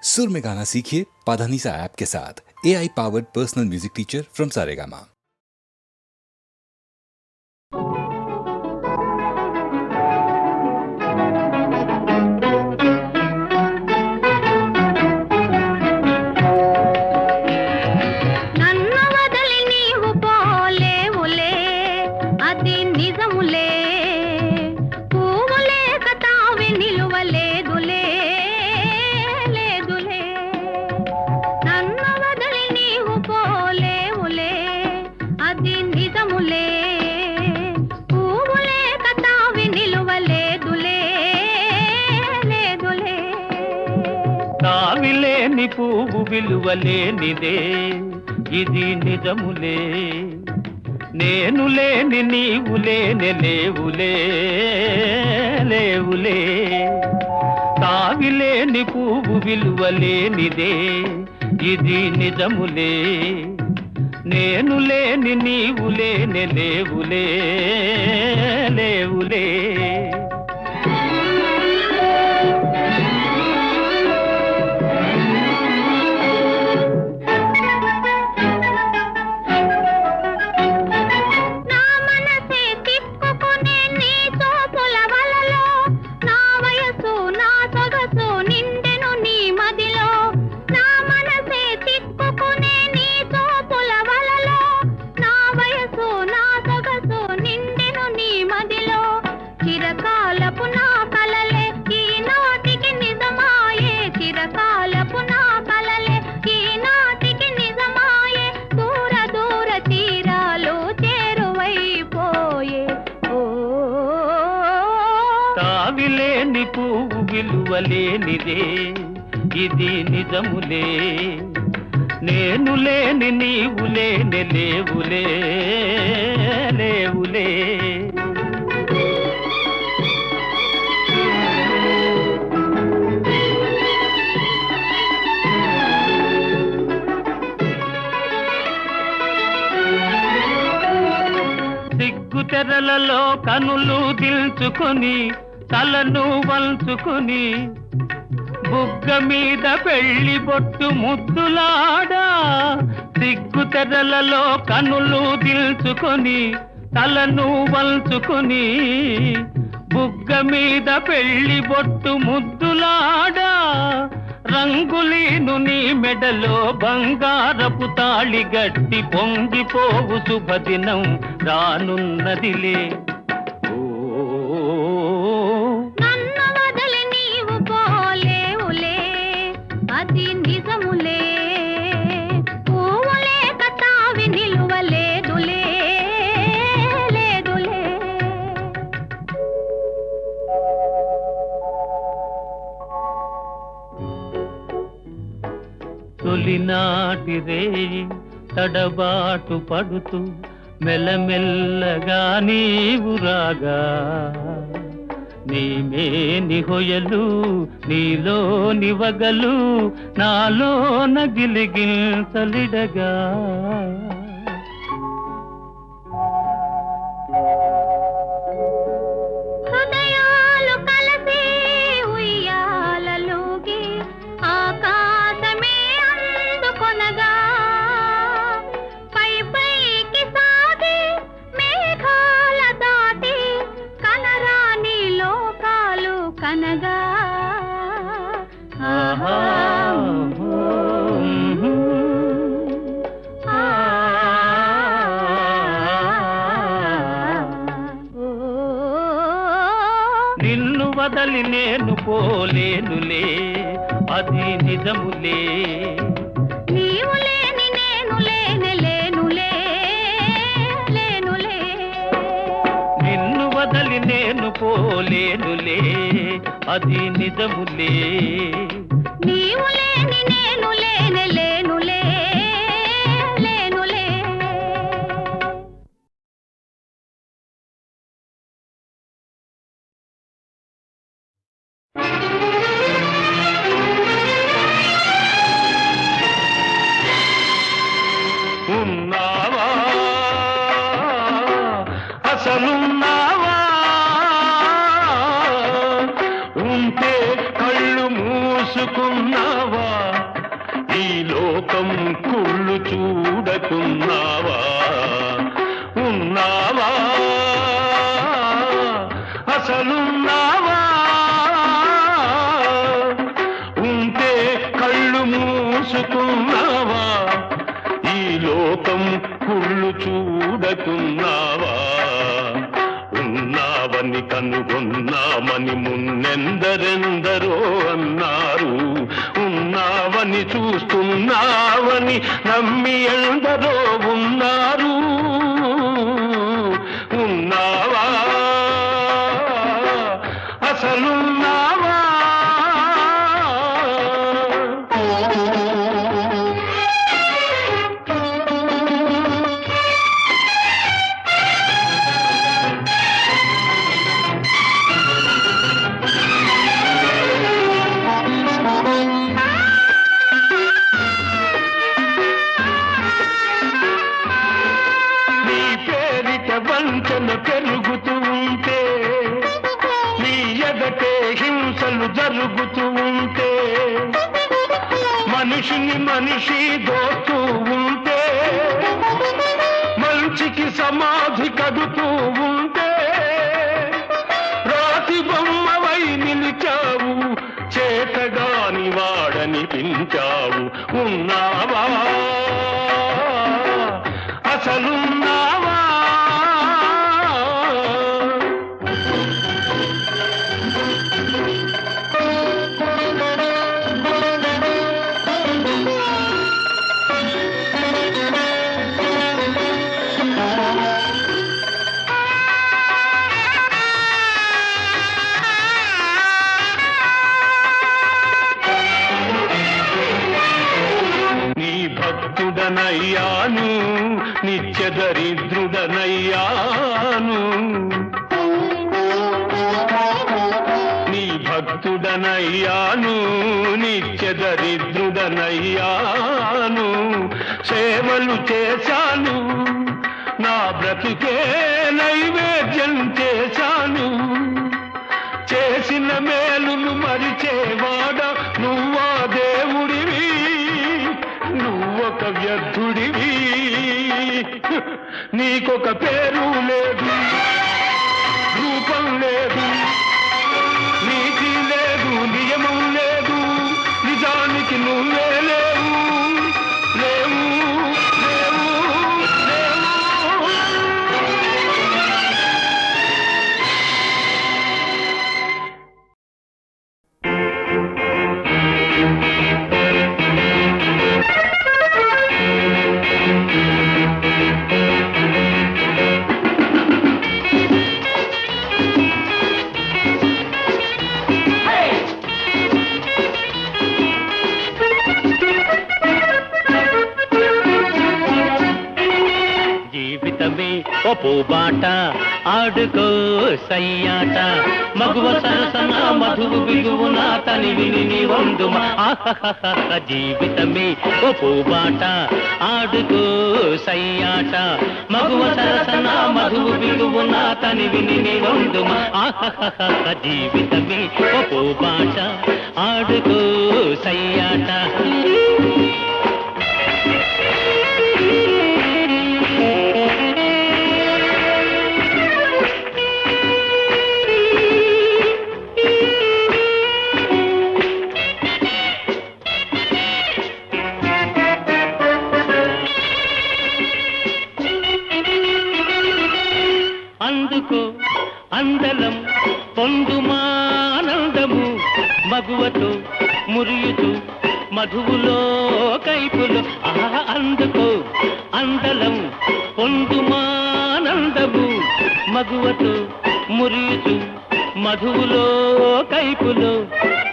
सुर में गाना सीखिए पाधानीसा ऐप के साथ। AI powered personal music teacher from Saregama. తావిలేని పువ్వు విలువలేనిదే ఇది నిజములే, నేను లేని నీవు లేని లేవులే లేవులే. తావిలేని పువ్వు విలువలేనిదే ఇది నిజములే, నేను లేని నీవు లేని లేవులే లేవులే. తావిలేని పువ్వు విలువలేనిదే ఇది నిజములే, నేను లేని నీవు లేని లేవులే లేవులే. సిగ్గు తెరలలో కనులు దిల్చుకొని తలను వంచుకొని బుగ్గ మీద పెళ్లి బొట్టు ముద్దులాడా. సిగ్గు తెరలలో కనులు దిల్చుకొని తలను వంచుకొని బుగ్గ మీద పెళ్లి బొట్టు ముద్దులాడా. రంగులీను నీ మెడలో బంగారపు తాళి గట్టి పొంగిపోవు శుభదినం రానున్నదిలే. తొలినాటి రేయి తడబాటు పడుతూ మెల్లమెల్లగా నీవు రాగా, నీమేని హొయలు నీలోని వగలు నాలోన గిలిగించలిడగా. నిన్ను వదలి నేను పోలేనులే అది నిజములే, నీవు లేని నేను లేని లేనులే లేనులే. నిన్ను వదలి నేను పోలేనులే అది నిజములే, నీవు లేని నేను లేని లేనులే లేనులే. ఉన్నావా అసలున్నావా, ఉంటే కళ్ళు మూసు లోకం కుళ్ళు చూడకున్నావా ఉన్నావా అసలున్నావా ఉంటే కళ్ళు మూసుకున్నావా ఈ లోకం కుళ్ళు చూడకున్నావా ఉన్నావని కనుగొన్నామని మున్నెందరెందరో అన్నారు ఉన్నావని చూస్తున్నావని నమ్మి ఎందరో ఉన్నారు ఉన్నావా అసలున్నావా వంచన పెరుగుతూ ఉంటే నీ ఎదటే హింసలు జరుగుతూ ఉంటే మనిషిని మనిషి దోస్తూ ఉంటే మంచికి సమాధి కడుతూ ఉంటే రాతి బొమ్మవై నిలిచావు చేతగాని వాడనిపించావు ఉన్నావా అసలున్నావా భక్తుడనయ్యాను నిత్య దరిద్రుడనయ్యాను నీ భక్తుడనయ్యాను నిత్య దరిద్రుడనయ్యాను సేవలు చేశాను నా బ్రతుకే నైవేద్యం చేశాను చేసిన మేలును మరిచేవాడా నువ్వా దేవుడివి నువ్వొక వ్యర్థుడివి నీకొక పేరు లేదు రూపం లేదు నీతి లేదు నియమం లేదు నిజానికి నువ్వే లేవు లేవు లేవు లేవు పూబాట ఆడుకో సయ్యాట మగువ సరసన మధువు బిగువున తనివిని నీ వందుమా ఆహహహ జీవితమే ఓ పూబాట ఆడుకో సయ్యాట మగువ సరసన మధువు బిగువున తనివిని నీ వందుమా ఆహహహ జీవితమే ఓ పూబాట ఆడుకో సయ్యాట అందలం పొందుమానందము మగువతో మురియుతూ మధువులో కైపులు అందుకో అందలం పొందుమానందము మగువతో మురియుతూ మధువులో కైపులు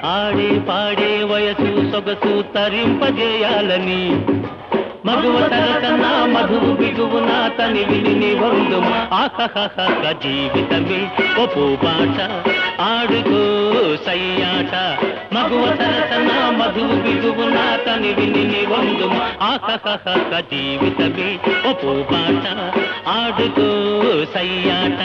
ఆడే పాడే వయసు సొగసు తరింపజేయాలని మగువ తరతన మధువు బిగువున తనివిని నీ వందుమా ఆహహహ జీవితమే ఓ పూబాట ఆడుకో సయ్యాట మగువ తరతన మధువు బిగువున తనివిని నీ వందుమా ఆహహహ జీవితమే ఓ పూబాట ఆడుకో సయ్యాట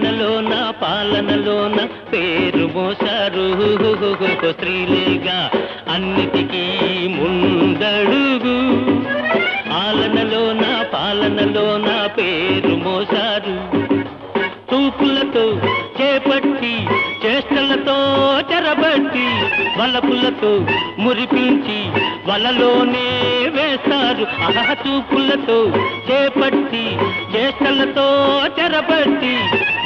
ఆలనలోన పాలనలోన పేరు మోసారు స్త్రీలేగా అన్నిటికీ ముందడుగు. ఆలనలోన పాలనలోన పేరు మోసారు. తూపులతో చేపట్టి చేష్టలతో చెరబట్టి వలపులతో మురిపించి వలలోనే వేస్తారు. చూపులతో చేపట్టి చేష్టలతో చెరబట్టి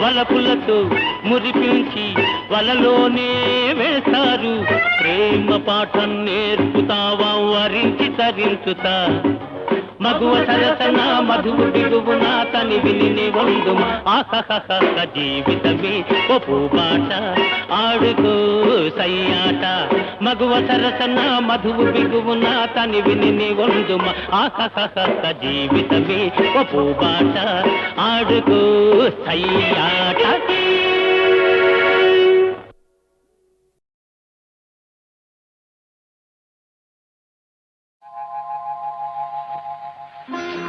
వలపులతో మురిపించి వలలోనే వేస్తారు. ప్రేమ పాఠం నేర్పుతావా వరించి తరించుతా. మగువ సరసన మధువు దిగువున తని విని వందుమ. ఆహహహ జీవితమే ఒప్పు బాట ఆడుకో సయ్యాట. మగువ సరసన మధువు బిగువున తని విని వందుమ. ఆహహహ జీవితమే ఒప్పు బాట ఆడుకో సయ్యాట.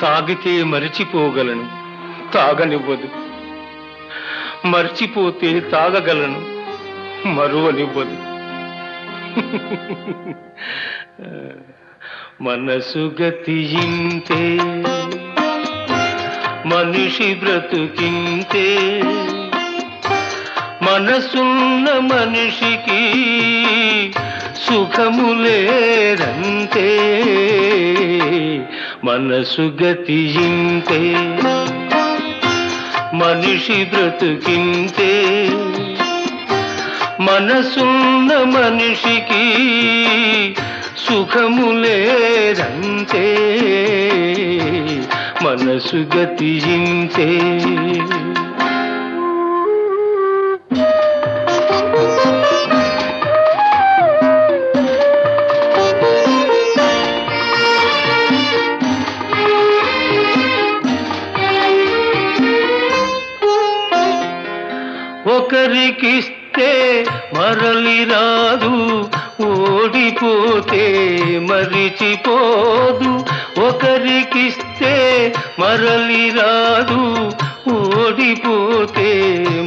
తాగితే మరిచిపోగలను, తాగనివ్వదు. మర్చిపోతే తాగగలను, మరువనివ్వదు. మనసు గతి ఇంతే, మనిషి బ్రతుకింతే. మనసున్న మనిషికి సుఖములేరంతే. మనసు గతి ఇంతే, మనిషి బ్రతుకింతే. మనసున్న మనిషికి సుఖములేరంతే. మనసు గతి ఇంతే. ఒకరికిస్తే మరలి రాదు, ఓడిపోతే మరిచిపోదు. ఒకరికిస్తే మరలి రాదు, ఓడిపోతే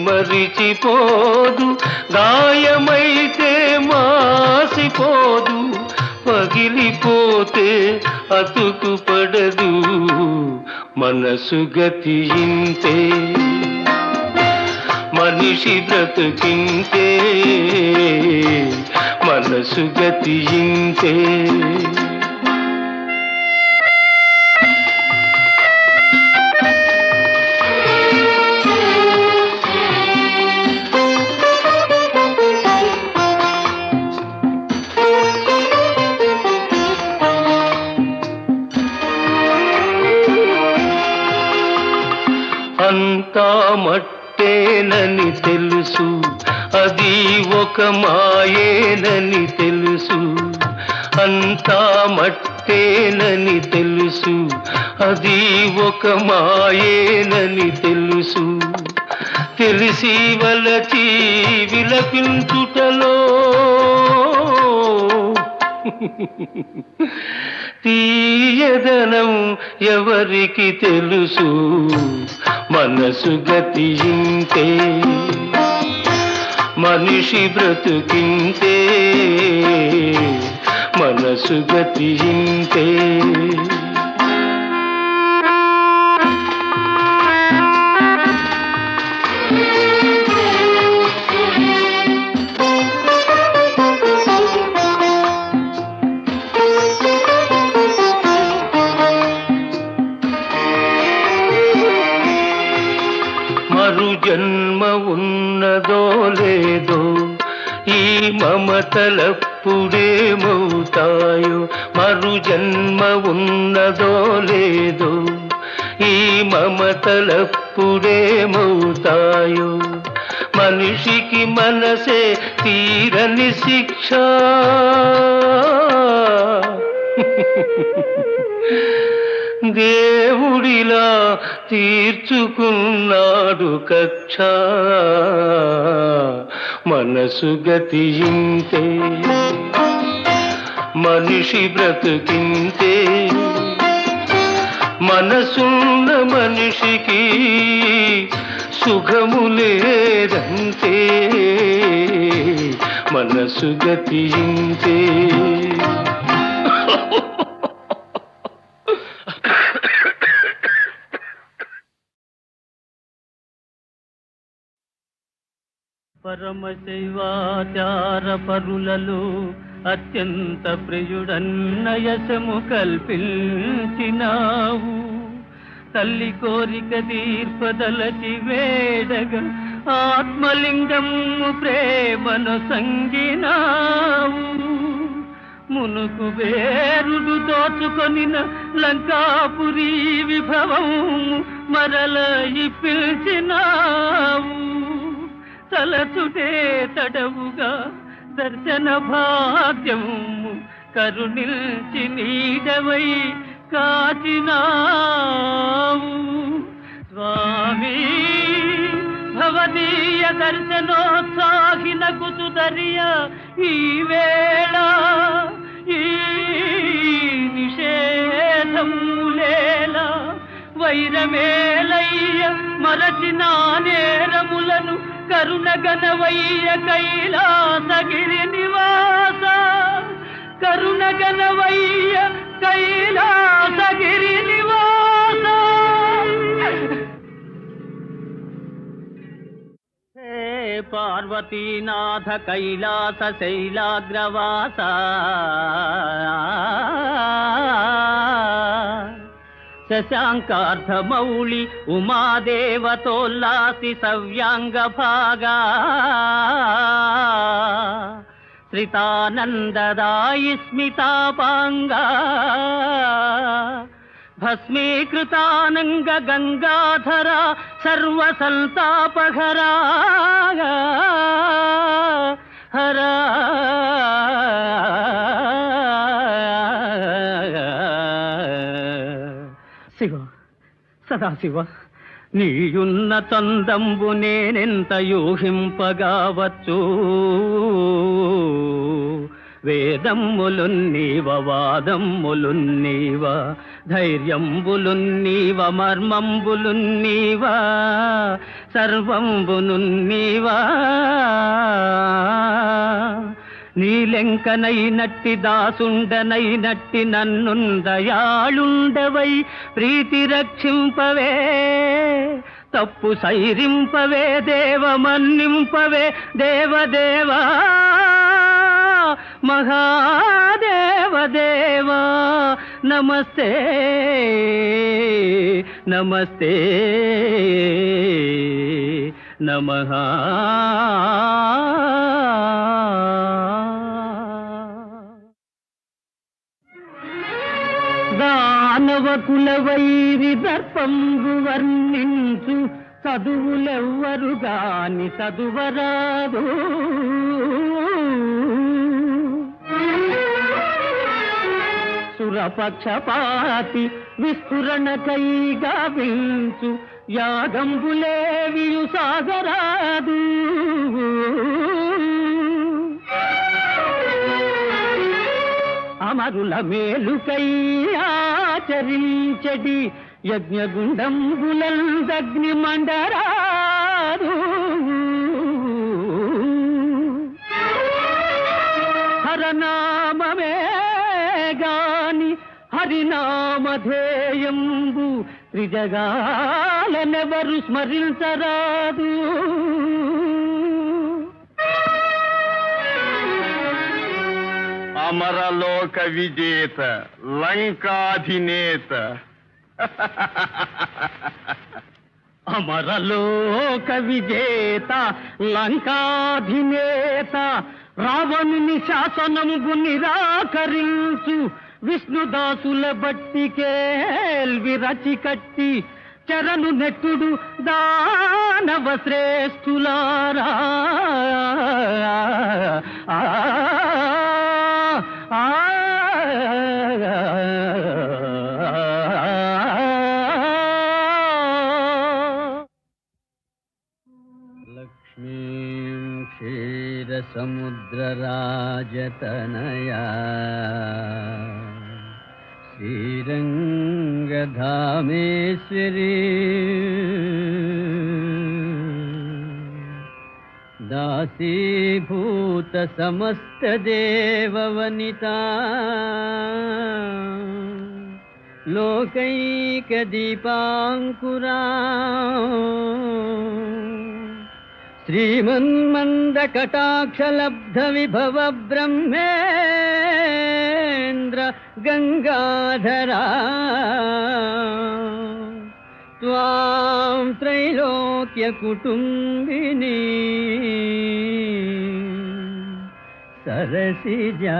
మరిచిపోదు. గాయమైతే మాసిపోదు, పగిలిపోతే అతుకు పడదు. మనసు గతి ఇంతే, మనిషి బ్రతుకింతే. మనసు గతి ఇంతే. అంతా మట్టేనని తెలుసు, అది ఒక మాయేనని తెలుసు. అంతా మట్టేనని తెలుసు, అది ఒక మాయేనని తెలుసు. తెలిసి వలచి విలపించుటలో తీయదనం ఎవరికి తెలుసు. మనసు గతి ఇంతే, మనిషి బ్రతుకింతే. మనసు గతి ఇంతే. మరు జన్మ ఉన్నదో లేదో, ఈ మమతలప్పుడేమవుతాయో. మరు జన్మ ఉన్నదో లేదో, ఈ మమతలప్పుడేమవుతాయో. మనిషికి మనసే తీరని శిక్ష. దేవుడిలా తీర్చుకున్నాడు కక్ష. మనసు గతి ఇంతే, మనిషి బ్రతుకింతే. మనసున్న మనిషికి సుఖము లేదంతే మనసు గతింతే. పరమశైవాచార పరులలో అత్యంత ప్రియుడన్నయసము కల్పించినావు. తల్లి కోరిక తీర్పదలచి వేడగా ఆత్మలింగము ప్రేమను సంగినావు. మునుకు వేరుడు దోచుకొనిన లంకాపురి విభవము మరల పిలిచినావు. తలచుటే తడవుగా దర్శన భాగ్యము కరుణిల్చి నీడవై కాచినావు. స్వామి భవదీయ దర్శనోత్సాహిన కుతుదరియ ఈ వేళ ఈ నిషేధములేల వైరమేలయ్య మరచిన నేరములను కరుణగనవయ్య కైలాసగిరి నివాస. కరుణగనవయ్య కైలాసగిరి నివాస. హే పార్వతీనాథ కైలాస శైలాగ్రవాస. శశాంకార్ధమౌళి ఉమాదేవతోల్లాసి సవ్యాంగ భాగా. శ్రితానందదాయి స్మితాపాంగా. భస్మీకృతానంగ గంగాధర సర్వసంతాపహరా. హరా శివ సదాశివ, నీయున్న చందంబు నేనెంత యూహింపగావచ్చు. వేదమ్ములున్నీవ వాదమ్ములున్నీవ ధైర్యంబులున్నీవ మర్మంబులున్నీవ సర్వంబునున్నీవా. నీలెంకనైనట్టి దాసుండనైనట్టి నన్నుందయాళుండవై ప్రీతి రక్షింపవే. తప్పు సైరింపవే దేవ మన్నింపవే దేవదేవా. మహాదేవదేవా నమస్తే నమస్తే నమః. దానవ కుల వైరి దర్పంబు వర్ణించు చదువులెవ్వరు గాని చదువరాదు. సురపక్షపాతి విస్ఫురణకై గావించు యాగంబులేవియు సాగరాదు. అమరుల మేలుకై ఆచరించడి యజ్ఞగుండంబులందగ్ని మండరాదు. హరనామమే గాని హరినామధేయంబు త్రిజగాలనెవరు స్మరించరాదు. అమరలోక విజేత లంకాధినేత. అమరలోక విజేత లంకాధినేత రావణుని శాసనము నిరాకరించు విష్ణుదాసుల బట్టికేల్వి రచి కట్టి చరణు నెట్టుడు దానవ శ్రేష్ఠులారా. లక్ష్మీం క్షీరసముద్రరాజతనయా శ్రీరంగధామేశ్వరీ దాసీభూత సమస్త దేవవనితా లోకైక దీపాంకురా శ్రీమన్మంద కటాక్షలబ్ధ విభవ బ్రహ్మేంద్ర గంగాధరా త్వాం త్రైలోక్య కుటుంబిని సరసిజా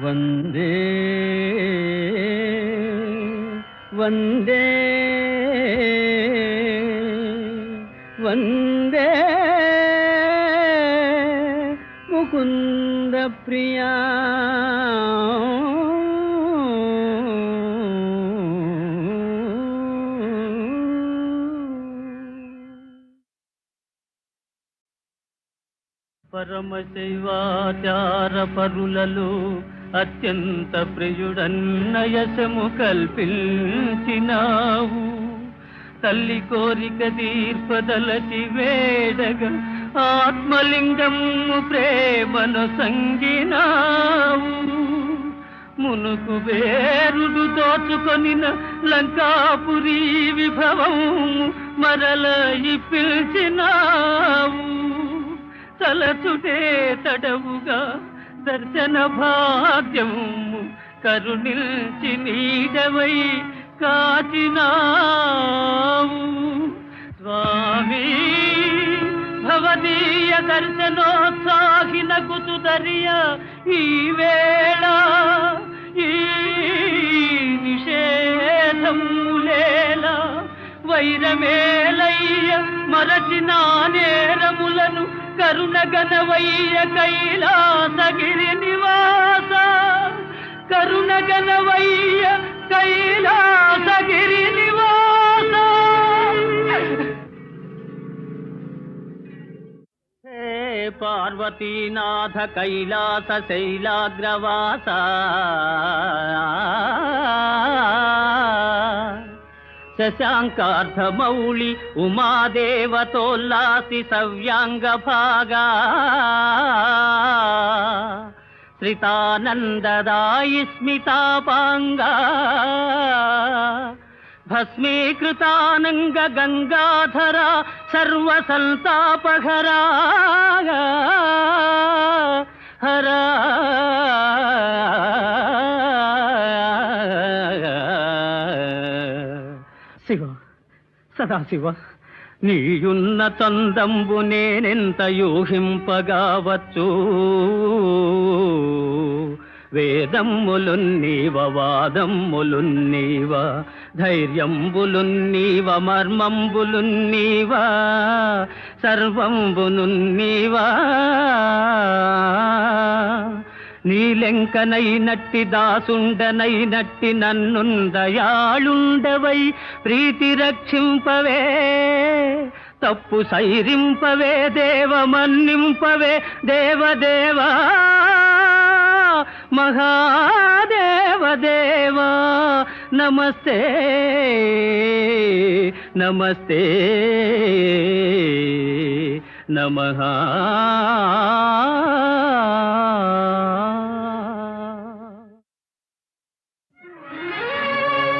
వందే వందే వందే ముకుంద ప్రియా పరమశైవాచార పరులలో అత్యంత ప్రియుడన్నయసము కల్పించినావు తల్లి కోరిక తీర్పదలచి వేడగా ఆత్మలింగము ప్రేమను సంగినావు మునుకు వేరుడు దోచుకొనిన లంకాపురి విభవము మరల పిలిచినావు తలచుటే తడవుగా దర్శన భాగ్యము కరుణిల్చి నీడవై కాచినావు స్వామి భవదీయ దర్శనోత్సాహిన కుతుదరియ ఈ వేళ ఈ నిషేధములేల వైరమేలయ్య మరచిన నేరములను కరుణగణవయ్య కైలాసగిరి నివాస కరుణగణవయ్య కైలాసగిరి నివాస హే పార్వతీనాథ కైలాస శైలాగ్రవాస శశాంకార్ధమౌళి ఉమాదేవతోల్లాసి సవ్యాంగ భాగా శ్రితానందదాయి స్మితాపాంగా భస్మీకృతానంగ గంగాధర సర్వసంతాపహరా హరా శివ సదాశివ నీయున్న చందంబు నేనెంత యూహింపగావచ్చు వేదమ్ములున్నీవ వాదమ్ములున్నీవ ధైర్యంబులున్నీవ మర్మంబులున్నీవ సర్వంబునున్నీవా నీలెంకనైనట్టి దాసుండనైనట్టి నన్నుందయాళుండవై ప్రీతి రక్షింపవే తప్పు సైరింపవే దేవమన్నింపవే దేవదేవా మహాదేవదేవా నమస్తే నమస్తే నమః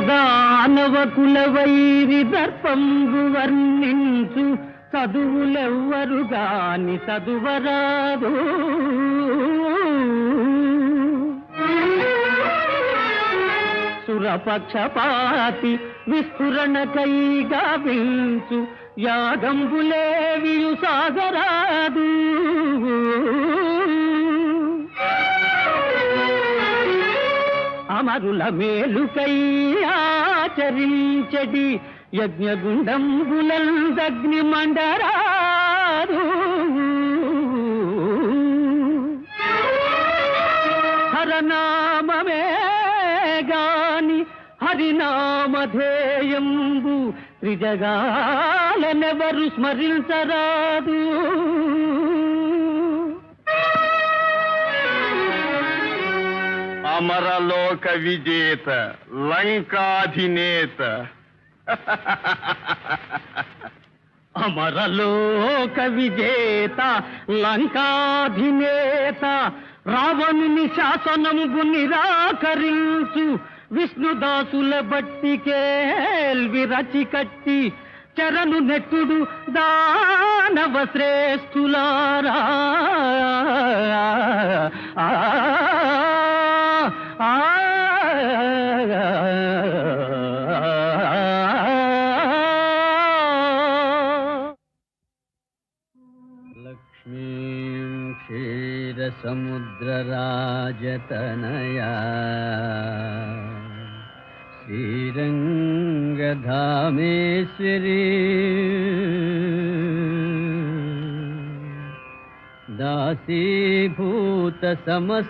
దానవ కులవైరి దర్పంబు వర్ణించు చదువులెవ్వరు గాని చదువరాదు సురపక్షపాతి విస్ఫురణకై గావించు యాగంబులేవియు సాగరాదు అమరుల మేలుకై ఆచరించడి యజ్ఞగుండంబులందగ్ని మండరాదు హరనామమే గాని హరినామధేయంబు త్రిజగాలనెవరు స్మరించరాదు అమరలోక విజేత లంకాధినేత అమరలోక విజేత లంకాధినేత రావణుని శాసనము నిరాకరించు విష్ణుదాసుల బట్టికేల్వి రచి కట్టి చరణు నెట్టుడు దానవ శ్రేష్ఠులారా ఆ, ఆ, లక్ష్మీం క్షీరసముద్రరాజతనయా శ్రీరంగధామేశ్వరీ దాసీభూత సమస్తదేవవనితా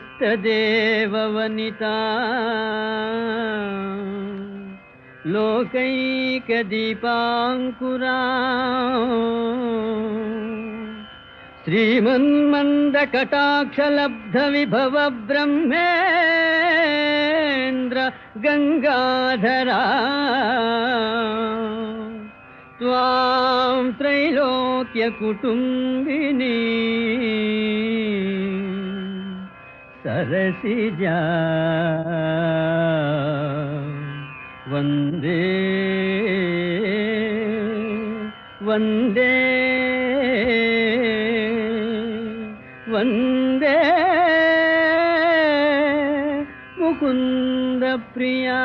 లోకైకదీపాంకురా శ్రీమన్మందకటాక్షలబ్ధ విభవ బ్రహ్మేంద్ర గంగాధరా త్వాం త్రైలోక్య కుటుంబిని సరసిజా వందే వందే వందే ముకుంద ప్రియా